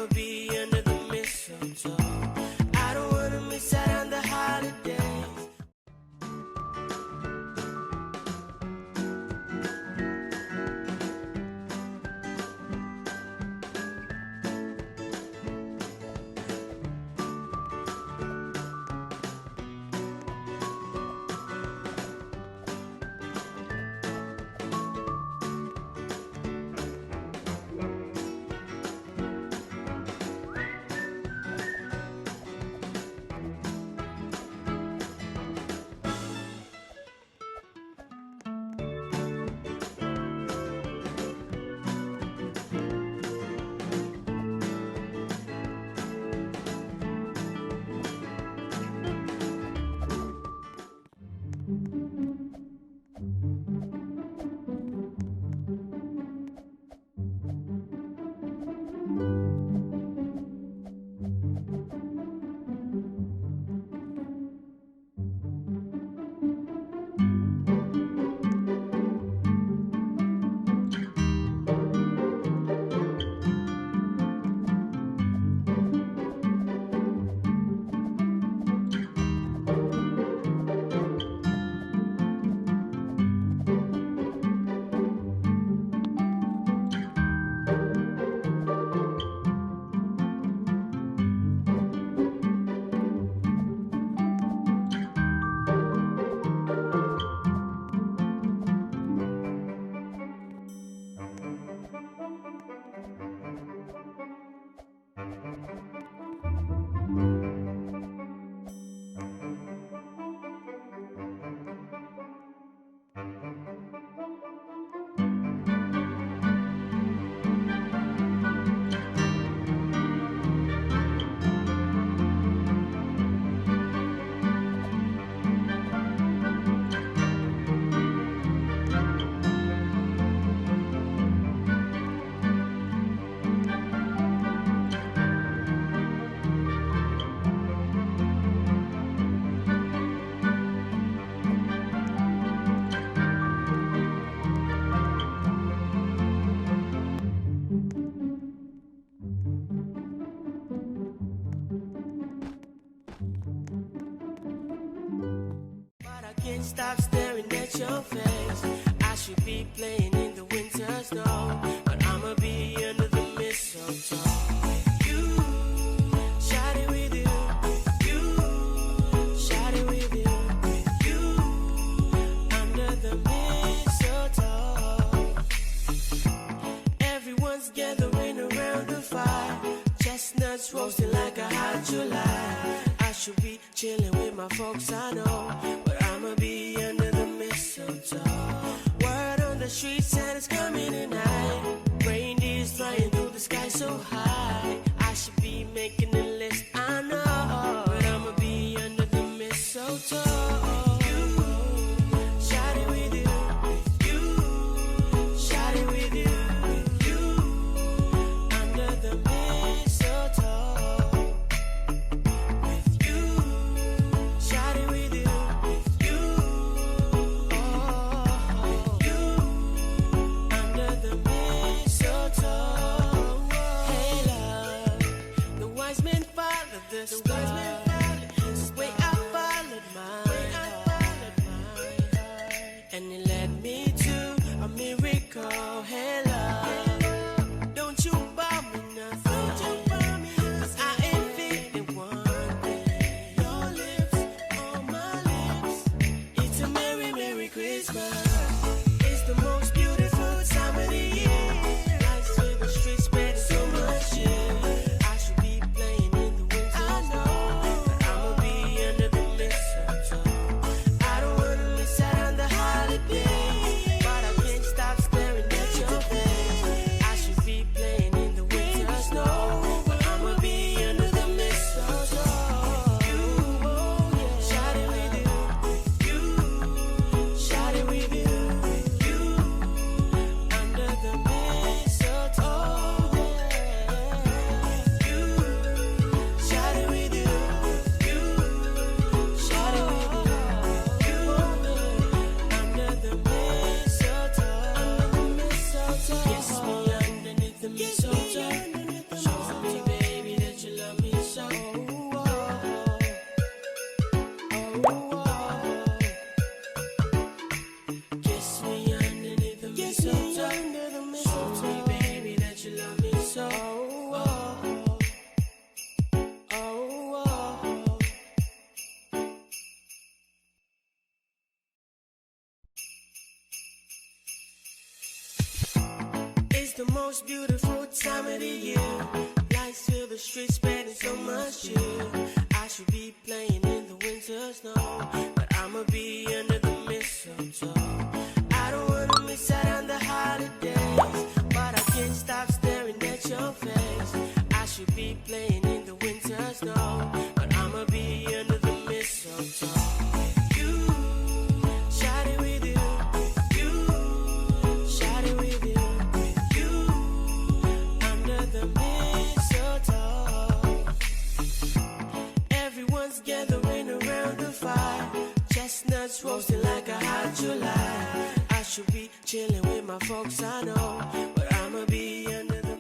I'ma be under the mistletoe. I don't wanna miss out on the holidays. Can't stop staring at your face. I should be playing in the winter snow, but I'ma be under the mistletoe. You, shot it with you. You, shot it with you. You, under the mistletoe. Everyone's gathering around the fire, chestnuts roasting like a hot July. I should be chilling with my folks, I know, but I'ma be under the mistletoe. Word on the street, Santa's coming tonight. Reindeer's flying through the sky so high. I should be making a list, I know, but I'ma be under the mistletoe. And it led me to a miracle. Hey love, don't you buy me nothing, 'cause I ain't feeling one thing. Your lips on my lips, it's a merry, merry Christmas. It's the most beautiful time of the year. Lights in the streets spread so much cheer. I should be playing in the winter snow, the most beautiful time of the year. Lights fill the streets, spreading so much cheer. I should be playing in the winter snow, but I'ma be under the mistletoe. I don't wanna miss out on the holidays, but I can't stop staring at your face. I should be playing in the winter snow, but I'ma be under the mistletoe. You, shot it with you. You, shot it with you. You, under the mistletoe. Everyone's gathering around the fire, chestnuts roasting like a hot July. I should be chilling with my folks, I know, but I'ma be under the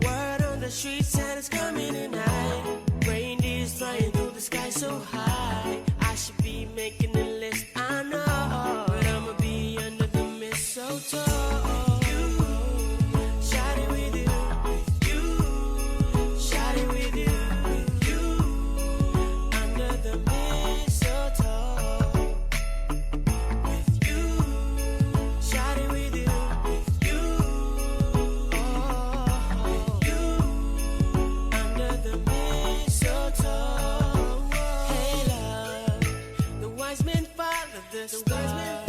word on the streets, Santa's coming tonight. Reindeers flying through the sky so high. I should be making a list, I know, but I'ma be under the mistletoe. You, shot it with you. You, shot it with you. You, under the mistletoe. With you, shot it with you. The wise men